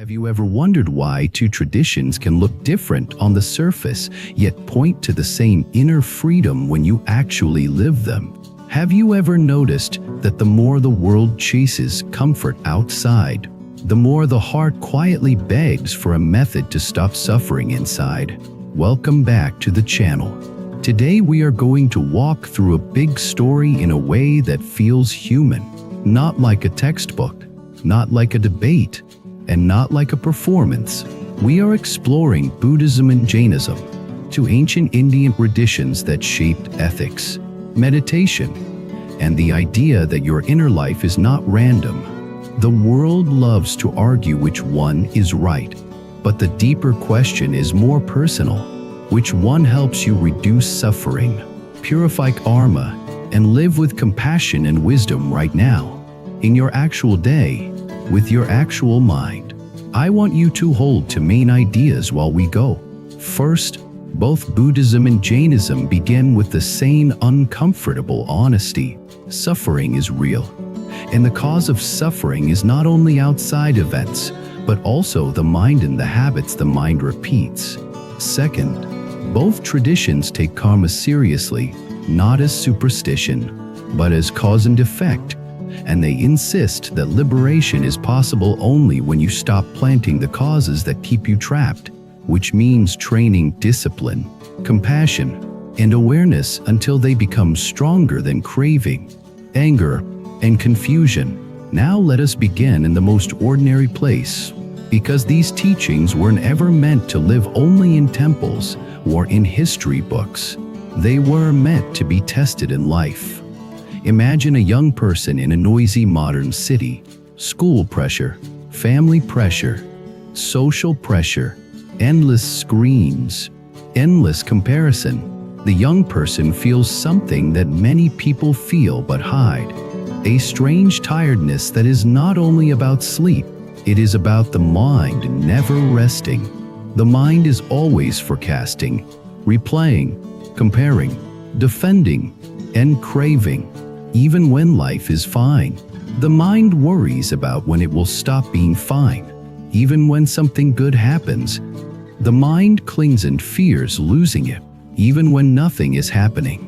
Have you ever wondered why two traditions can look different on the surface, yet point to the same inner freedom when you actually live them? Have you ever noticed that the more the world chases comfort outside, the more the heart quietly begs for a method to stop suffering inside? Welcome back to the channel. Today we are going to walk through a big story in a way that feels human, not like a textbook, not like a debate, and not like a performance. We are exploring Buddhism and Jainism, two ancient Indian traditions that shaped ethics, meditation, and the idea that your inner life is not random. The world loves to argue which one is right, but the deeper question is more personal. Which one helps you reduce suffering, purify karma, and live with compassion and wisdom right now, in your actual day, with your actual mind? I want you to hold to main ideas while we go. First, both Buddhism and Jainism begin with the same uncomfortable honesty. Suffering is real, and the cause of suffering is not only outside events, but also the mind and the habits the mind repeats. Second, both traditions take karma seriously, not as superstition, but as cause and effect, and they insist that liberation is possible only when you stop planting the causes that keep you trapped, which means training discipline, compassion, and awareness until they become stronger than craving, anger, and confusion. Now let us begin in the most ordinary place, because these teachings weren't ever meant to live only in temples or in history books. They were meant to be tested in life. Imagine a young person in a noisy modern city. School pressure, family pressure, social pressure, endless screens, endless comparison. The young person feels something that many people feel but hide. A strange tiredness that is not only about sleep, it is about the mind never resting. The mind is always forecasting, replaying, comparing, defending, and craving. Even when life is fine, the mind worries about when it will stop being fine. Even when something good happens, the mind clings and fears losing it. Even when nothing is happening,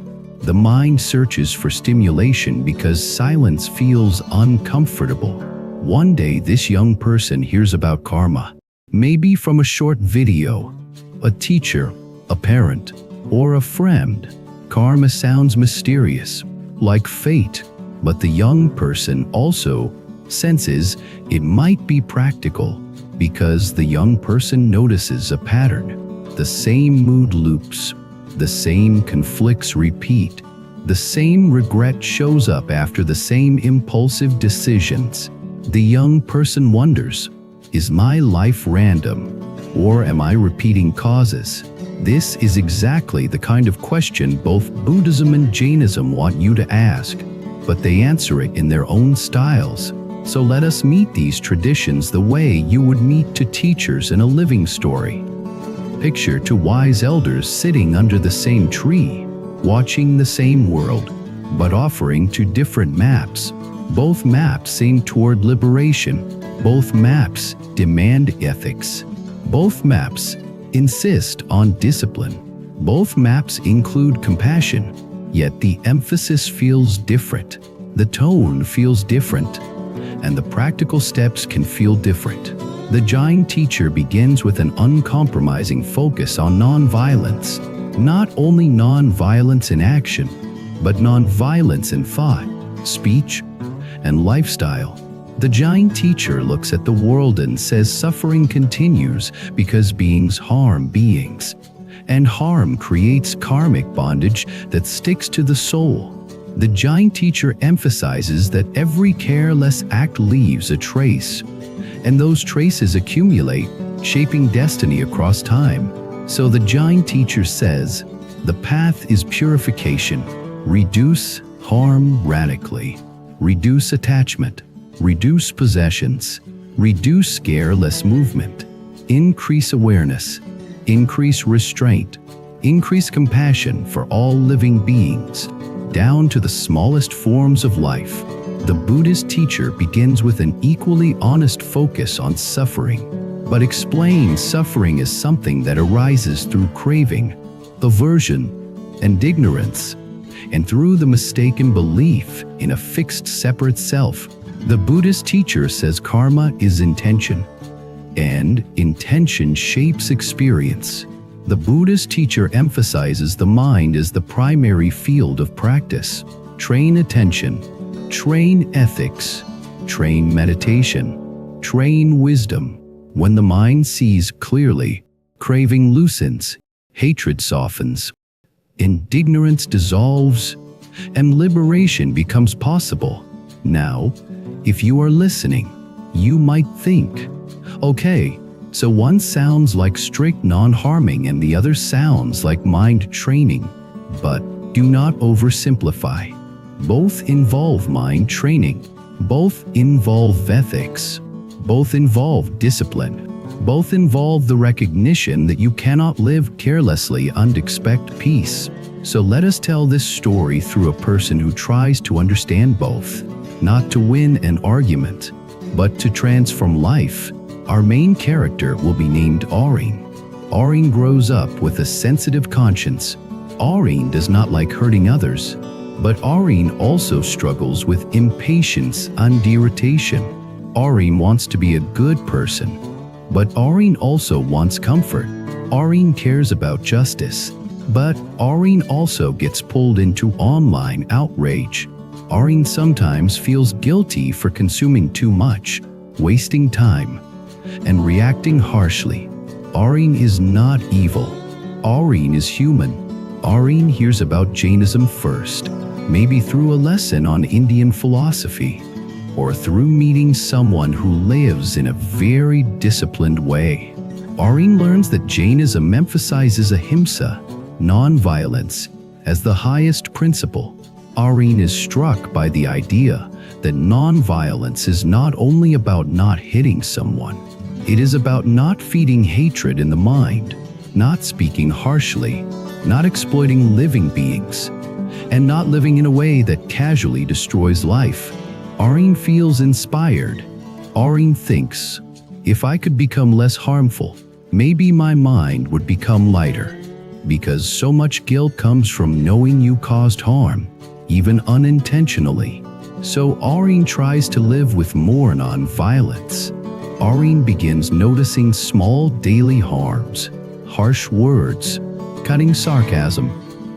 the mind searches for stimulation because silence feels uncomfortable. One day this young person hears about karma, maybe from a short video, a teacher, a parent, or a friend. Karma sounds mysterious, like fate, but the young person also senses it might be practical, because the young person notices a pattern. The same mood loops, the same conflicts repeat, the same regret shows up after the same impulsive decisions. The young person wonders, is my life random, or am I repeating causes? This is exactly the kind of question both Buddhism and Jainism want you to ask, but they answer it in their own styles. So let us meet these traditions the way you would meet two teachers in a living story. Picture two wise elders sitting under the same tree, watching the same world, but offering two different maps. Both maps aim toward liberation. Both maps demand ethics. Both maps insist on discipline. Both maps include compassion, yet the emphasis feels different. The tone feels different, and the practical steps can feel different. The Jain teacher begins with an uncompromising focus on non-violence. Not only non-violence in action, but non-violence in thought, speech, and lifestyle. The Jain teacher looks at the world and says suffering continues because beings harm beings, and harm creates karmic bondage that sticks to the soul. The Jain teacher emphasizes that every careless act leaves a trace, and those traces accumulate, shaping destiny across time. So the Jain teacher says, the path is purification. Reduce harm radically. Reduce attachment. Reduce possessions. Reduce careless movement. Increase awareness. Increase restraint. Increase compassion for all living beings, down to the smallest forms of life. The Buddhist teacher begins with an equally honest focus on suffering. but explains suffering as something that arises through craving, aversion, and ignorance, and through the mistaken belief in a fixed separate self. The Buddhist teacher says karma is intention, and intention shapes experience. The Buddhist teacher emphasizes the mind as the primary field of practice. Train attention, train ethics, train meditation, train wisdom. When the mind sees clearly, craving loosens, hatred softens, ignorance dissolves, and liberation becomes possible. Now, if you are listening, you might think, okay, so one sounds like strict non-harming and the other sounds like mind training. But do not oversimplify. Both involve mind training. Both involve ethics. Both involve discipline. Both involve the recognition that you cannot live carelessly and expect peace. So let us tell this story through a person who tries to understand both, not to win an argument, but to transform life. Our main character will be named Aurine. Aurine grows up with a sensitive conscience. Aurine does not like hurting others, but Aurine also struggles with impatience and irritation. Aurine wants to be a good person, but Aurine also wants comfort. Aurine cares about justice, but Aurine also gets pulled into online outrage. Aurine sometimes feels guilty for consuming too much, wasting time, and reacting harshly. Aurine is not evil. Aurine is human. Aurine hears about Jainism first, maybe through a lesson on Indian philosophy, or through meeting someone who lives in a very disciplined way. Aurine learns that Jainism emphasizes ahimsa, non-violence, as the highest principle. Aurine is struck by the idea that non-violence is not only about not hitting someone, it is about not feeding hatred in the mind, not speaking harshly, not exploiting living beings, and not living in a way that casually destroys life. Aurine feels inspired. Aurine thinks, if I could become less harmful, maybe my mind would become lighter. Because so much guilt comes from knowing you caused harm, even unintentionally. So Aurine tries to live with more non-violence. Aurine begins noticing small daily harms, harsh words, cutting sarcasm,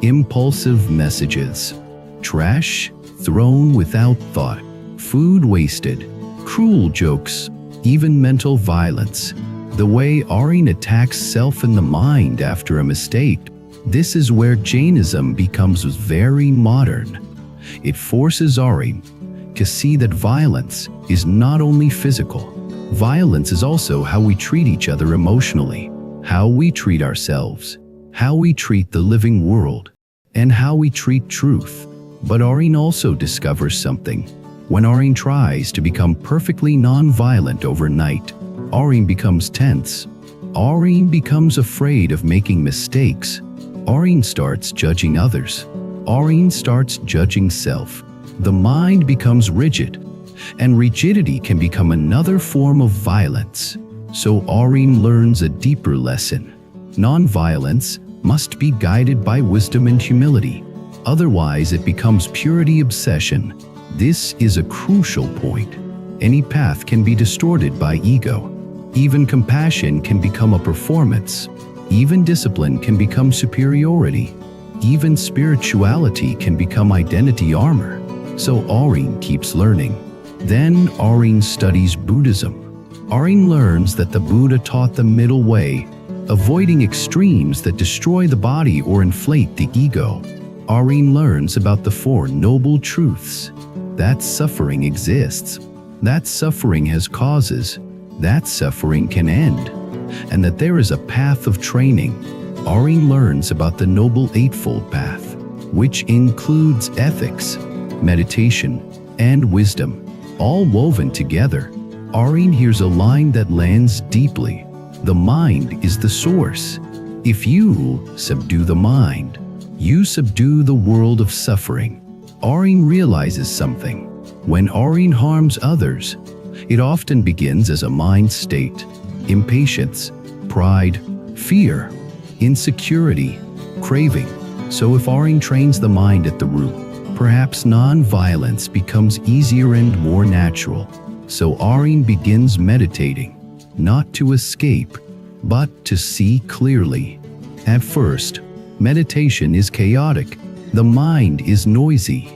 impulsive messages, trash thrown without thought, food wasted, cruel jokes, even mental violence. The way Aurine attacks self and the mind after a mistake. This is where Jainism becomes very modern. It forces Aurine to see that violence is not only physical. Violence is also how we treat each other emotionally, how we treat ourselves, how we treat the living world, and how we treat truth. But Aurine also discovers something. When Aurine tries to become perfectly non-violent overnight, Aurine becomes tense. Aurine becomes afraid of making mistakes. Aurine starts judging others. Aurine starts judging self. The mind becomes rigid, and rigidity can become another form of violence. So Aurine learns a deeper lesson. Non-violence must be guided by wisdom and humility. Otherwise, it becomes purity obsession. This is a crucial point. Any path can be distorted by ego. Even compassion can become a performance. Even discipline can become superiority. Even spirituality can become identity armor. So Aurine keeps learning. Then Aurine studies Buddhism. Aurine learns that the Buddha taught the middle way, avoiding extremes that destroy the body or inflate the ego. Aurine learns about the Four Noble Truths. That suffering exists. That suffering has causes. That suffering can end. And that there is a path of training. Aurine learns about the Noble Eightfold Path, which includes ethics, meditation, and wisdom, all woven together. Aurine hears a line that lands deeply. The mind is the source. If you subdue the mind, you subdue the world of suffering. Aurine realizes something. When Aurine harms others, it often begins as a mind state. impatience, pride, fear, insecurity, craving. So if Aurine trains the mind at the root, perhaps non-violence becomes easier and more natural. So Aurine begins meditating, not to escape, but to see clearly. At first, meditation is chaotic. The mind is noisy.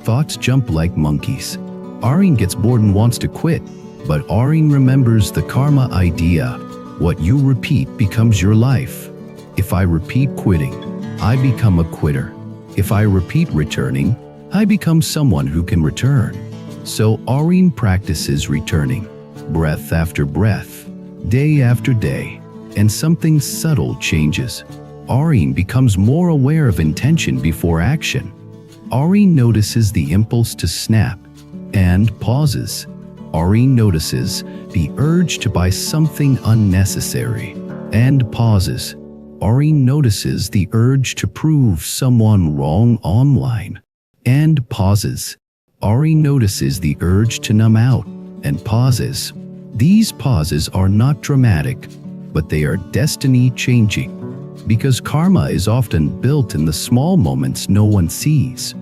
Thoughts jump like monkeys. Aurine gets bored and wants to quit, but Aurine remembers the karma idea. What you repeat becomes your life. If I repeat quitting, I become a quitter. If I repeat returning, I become someone who can return. So Aurine practices returning, breath after breath, day after day, and something subtle changes. Aurine becomes more aware of intention before action. Aurine notices the impulse to snap and pauses. Aurine notices the urge to buy something unnecessary and pauses. Aurine notices the urge to prove someone wrong online and pauses. Aurine notices the urge to numb out and pauses. These pauses are not dramatic, but they are destiny-changing, because karma is often built in the small moments no one sees.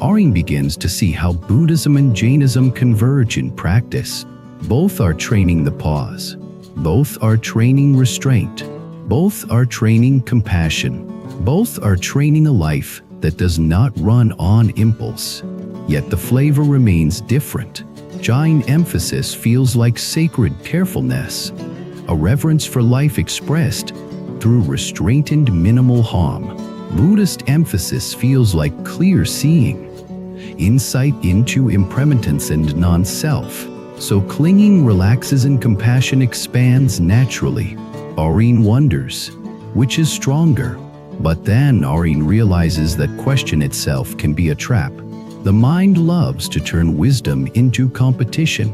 Aurine begins to see how Buddhism and Jainism converge in practice. Both are training the pause. Both are training restraint. Both are training compassion. Both are training a life that does not run on impulse. Yet the flavor remains different. Jain emphasis feels like sacred carefulness, a reverence for life expressed through restraint and minimal harm. Buddhist emphasis feels like clear seeing, insight into impermanence and non-self. So clinging relaxes and compassion expands naturally. Aurine wonders, which is stronger? But then Aurine realizes that question itself can be a trap. The mind loves to turn wisdom into competition.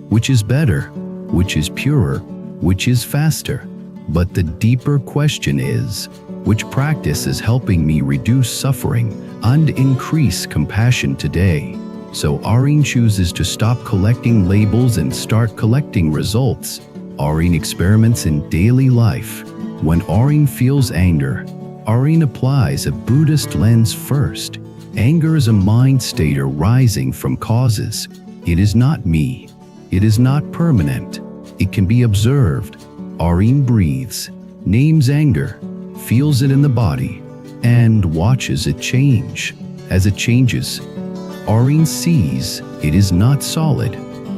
Which is better? Which is purer? Which is faster? But the deeper question is, which practice is helping me reduce suffering and increase compassion today? So Aurine chooses to stop collecting labels and start collecting results. Aurine experiments in daily life. When Aurine feels anger, Aurine applies a Buddhist lens first. Anger is a mind state arising from causes. It is not me. It is not permanent. It can be observed. Aurine breathes, names anger, feels it in the body, and watches it change. As it changes, Aurine sees it is not solid.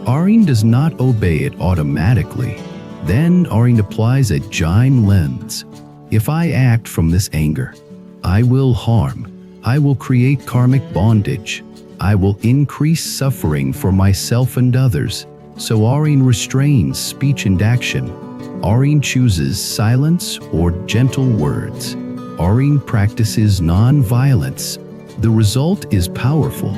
Aurine does not obey it automatically. Then Aurine applies a Jain lens. If I act from this anger, I will harm. I will create karmic bondage. I will increase suffering for myself and others. So Aurine restrains speech and action. Aurine chooses silence or gentle words. Aurine practices non-violence. The result is powerful.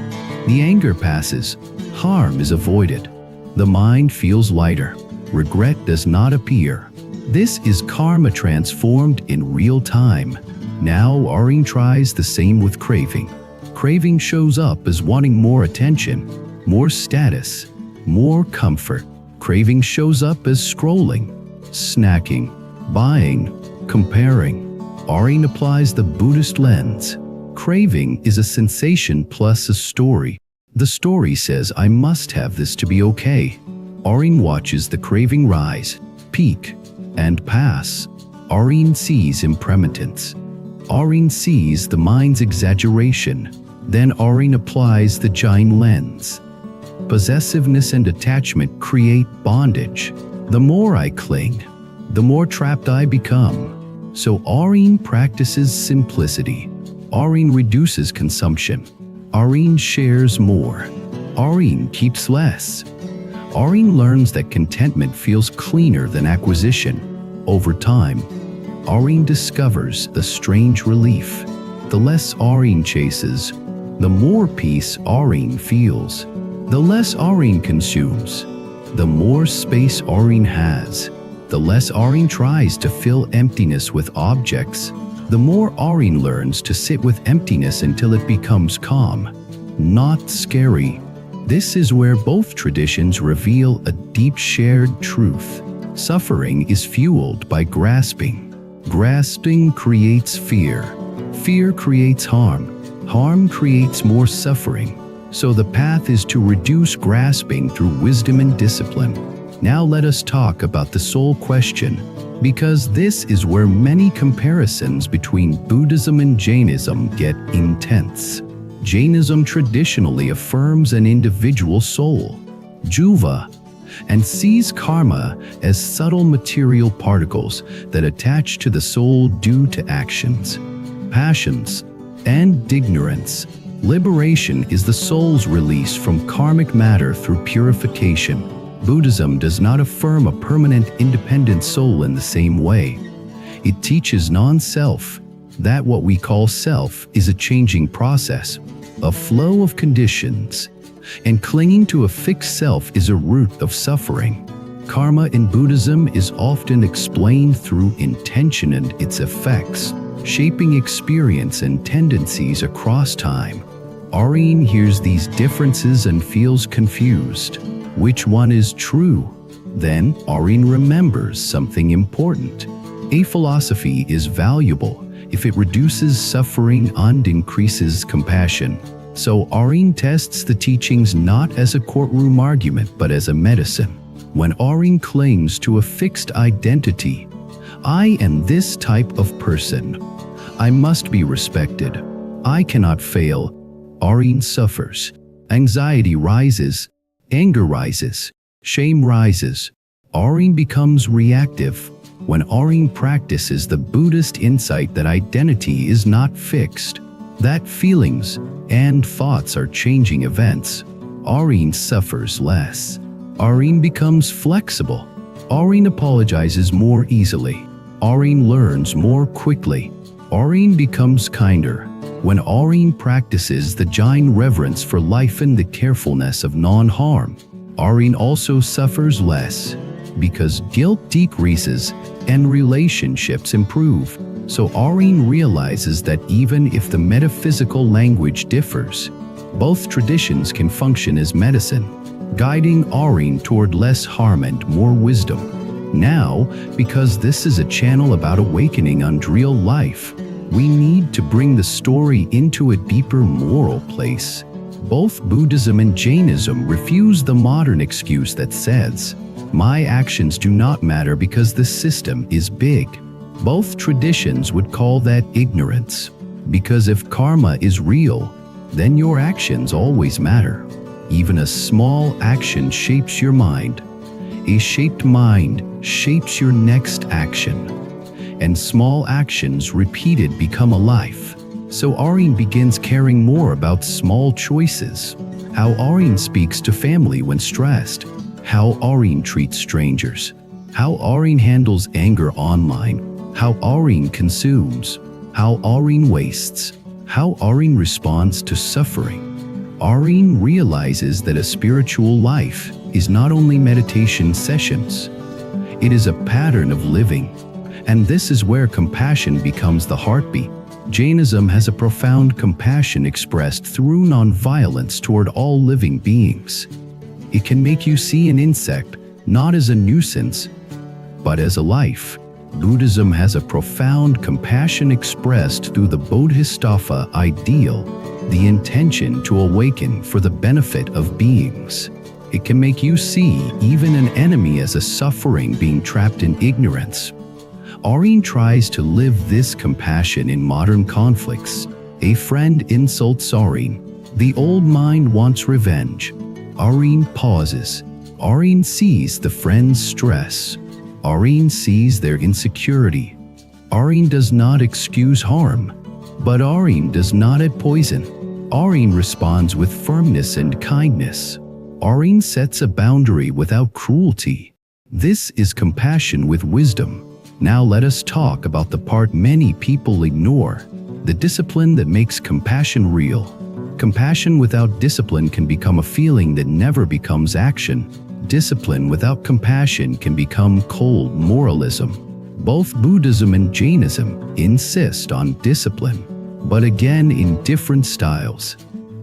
The anger passes. Harm is avoided. The mind feels lighter. Regret does not appear. This is karma transformed in real time. Now Aurine tries the same with craving. Craving shows up as wanting more attention, more status, more comfort. Craving shows up as scrolling, snacking, buying, comparing. Aurine applies the Buddhist lens. Craving is a sensation plus a story. The story says I must have this to be okay. Aurine watches the craving rise, peak, and pass. Aurine sees impermanence. Aurine sees the mind's exaggeration. Then Aurine applies the Jain lens. Possessiveness and attachment create bondage. The more I cling, the more trapped I become. So Aurine practices simplicity. Aurine reduces consumption. Aurine shares more. Aurine keeps less. Aurine learns that contentment feels cleaner than acquisition. Over time, Aurine discovers the strange relief. The less Aurine chases, the more peace Aurine feels. The less Aurine consumes, the more space Aurine has. The less Aurine tries to fill emptiness with objects, the more Aurine learns to sit with emptiness until it becomes calm, not scary. This is where both traditions reveal a deep shared truth. Suffering is fueled by grasping. Grasping creates fear. Fear creates harm. Harm creates more suffering. So the path is to reduce grasping through wisdom and discipline. Now let us talk about the soul question, because this is where many comparisons between Buddhism and Jainism get intense. Jainism traditionally affirms an individual soul, jiva, and sees karma as subtle material particles that attach to the soul due to actions, passions, and ignorance. Liberation is the soul's release from karmic matter through purification. Buddhism does not affirm a permanent independent soul in the same way. It teaches non-self, that what we call self is a changing process, a flow of conditions, and clinging to a fixed self is a root of suffering. Karma in Buddhism is often explained through intention and its effects, shaping experience and tendencies across time. Areen hears these differences and feels confused. Which one is true? Then Areen remembers something important. A philosophy is valuable if it reduces suffering and increases compassion. So Areen tests the teachings not as a courtroom argument but as a medicine. When Areen clings to a fixed identity, I am this type of person, I must be respected, I cannot fail, Areen suffers. Anxiety rises, anger rises, shame rises. Areen becomes reactive. When Areen practices the Buddhist insight that identity is not fixed, that feelings and thoughts are changing events, Areen suffers less. Areen becomes flexible. Areen apologizes more easily. Areen learns more quickly. Areen becomes kinder. When Areen practices the Jain reverence for life and the carefulness of non-harm, Areen also suffers less, because guilt decreases and relationships improve. So Areen realizes that even if the metaphysical language differs, both traditions can function as medicine, guiding Areen toward less harm and more wisdom. Now, because this is a channel about awakening and real life, we need to bring the story into a deeper moral place. Both Buddhism and Jainism refuse the modern excuse that says, "My actions do not matter because the system is big." Both traditions would call that ignorance, because if karma is real, then your actions always matter. Even a small action shapes your mind. A shaped mind shapes your next action. And small actions repeated become a life. So Areen begins caring more about small choices. How Areen speaks to family when stressed. How Areen treats strangers. How Areen handles anger online. How Areen consumes. How Areen wastes. How Areen responds to suffering. Areen realizes that a spiritual life is not only meditation sessions. It is a pattern of living. And this is where compassion becomes the heartbeat. Jainism has a profound compassion expressed through nonviolence toward all living beings. It can make you see an insect not as a nuisance, but as a life. Buddhism has a profound compassion expressed through the Bodhisattva ideal, the intention to awaken for the benefit of beings. It can make you see even an enemy as a suffering being trapped in ignorance. Areen tries to live this compassion in modern conflicts. A friend insults Areen. The old mind wants revenge. Areen pauses. Areen sees the friend's stress. Areen sees their insecurity. Areen does not excuse harm, but Areen does not add poison. Areen responds with firmness and kindness. Areen sets a boundary without cruelty. This is compassion with wisdom. Now let us talk about the part many people ignore, the discipline that makes compassion real. Compassion without discipline can become a feeling that never becomes action. Discipline without compassion can become cold moralism. Both Buddhism and Jainism insist on discipline, but again in different styles.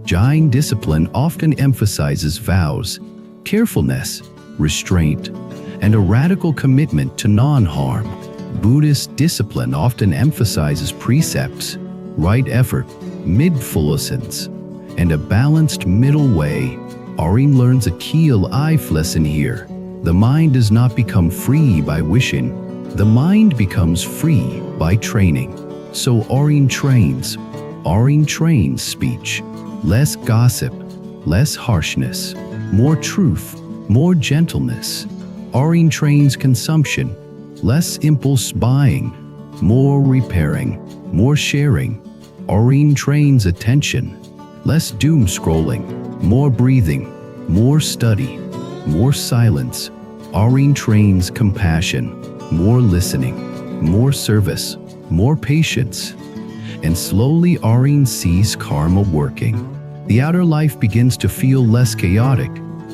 Jain discipline often emphasizes vows, carefulness, restraint, and a radical commitment to non-harm. Buddhist discipline often emphasizes precepts, right effort, mindfulness, and a balanced middle way. Arin learns a key life lesson here. The mind does not become free by wishing. The mind becomes free by training. So Arin trains. Arin trains speech. Less gossip, less harshness, more truth, more gentleness. Arin trains consumption. Less impulse buying, more repairing, more sharing. Arin trains attention. Less doom scrolling, more breathing, more study, more silence. Arin trains compassion, more listening, more service, more patience. And slowly Arin sees karma working. The outer life begins to feel less chaotic,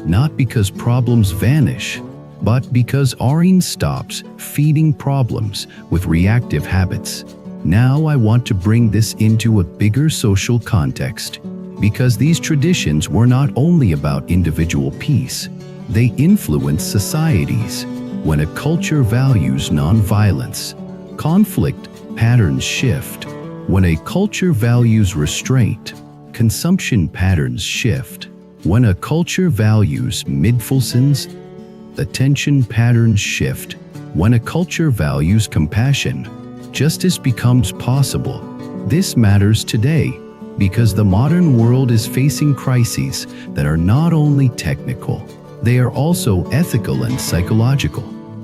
not because problems vanish, but because Arin stops feeding problems with reactive habits. Now I want to bring this into a bigger social context, because these traditions were not only about individual peace, they influence societies. When a culture values non-violence, conflict patterns shift. When a culture values restraint, consumption patterns shift. When a culture values mindfulness, attention patterns shift. When a culture values compassion, justice becomes possible. This matters today because the modern world is facing crises that are not only technical, they are also ethical and psychological.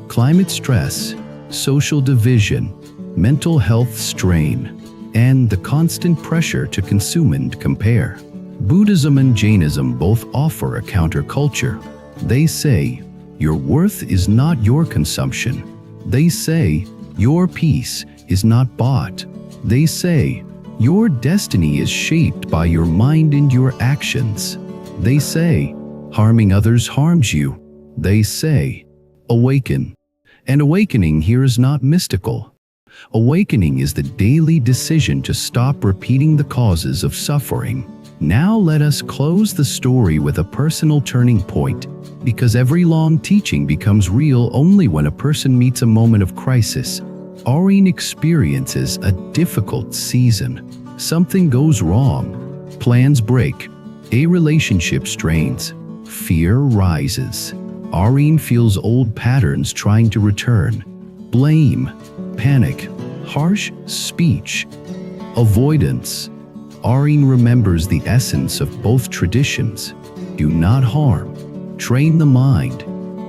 Climate stress, social division, mental health strain, and the constant pressure to consume and compare. Buddhism and Jainism both offer a counterculture. They say, your worth is not your consumption. They say, your peace is not bought. They say, your destiny is shaped by your mind and your actions. They say, harming others harms you. They say, awaken. And awakening here is not mystical. Awakening is the daily decision to stop repeating the causes of suffering. Now let us close the story with a personal turning point, because every long teaching becomes real only when a person meets a moment of crisis. Arin experiences a difficult season. Something goes wrong. Plans break. A relationship strains. Fear rises. Arin feels old patterns trying to return. Blame, panic, harsh speech, avoidance. Arin remembers the essence of both traditions. Do not harm. Train the mind.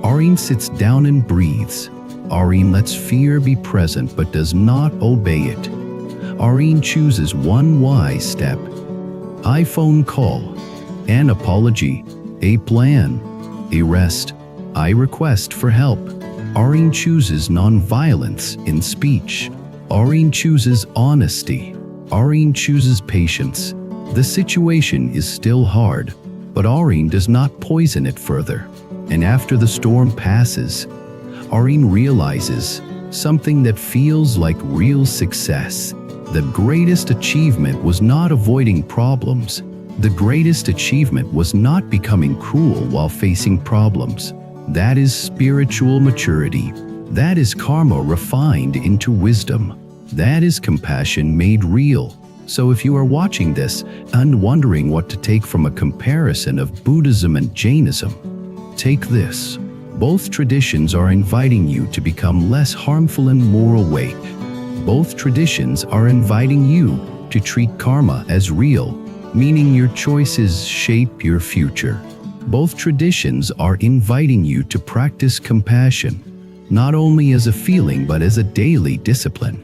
Arin sits down and breathes. Arin lets fear be present but does not obey it. Arin chooses one wise step. iPhone call, an apology, a plan, a rest, a request for help. Arin chooses non-violence in speech. Arin chooses honesty. Arin chooses patience. The situation is still hard, but Arin does not poison it further. And after the storm passes, Arin realizes something that feels like real success. The greatest achievement was not avoiding problems. The greatest achievement was not becoming cruel while facing problems. That is spiritual maturity. That is karma refined into wisdom. That is compassion made real. So if you are watching this and wondering what to take from a comparison of Buddhism and Jainism, take this. Both traditions are inviting you to become less harmful and more awake. Both traditions are inviting you to treat karma as real, meaning your choices shape your future. Both traditions are inviting you to practice compassion, not only as a feeling but as a daily discipline.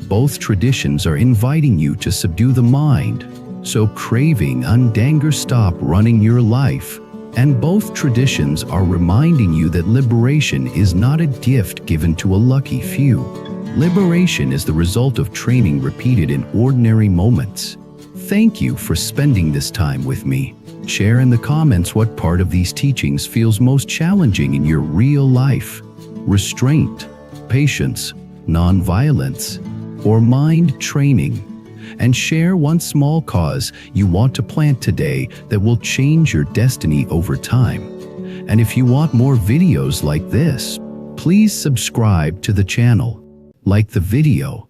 Both traditions are inviting you to subdue the mind, so craving and anger stop running your life. And both traditions are reminding you that liberation is not a gift given to a lucky few. Liberation is the result of training repeated in ordinary moments. Thank you for spending this time with me. Share in the comments what part of these teachings feels most challenging in your real life. Restraint, patience, non-violence, or mind training. And share one small cause you want to plant today that will change your destiny over time. And if you want more videos like this, Please subscribe to the channel, like the video,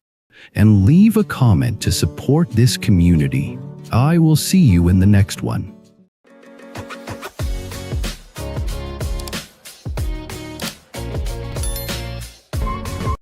and leave a comment to support this community. I will see you in the next one.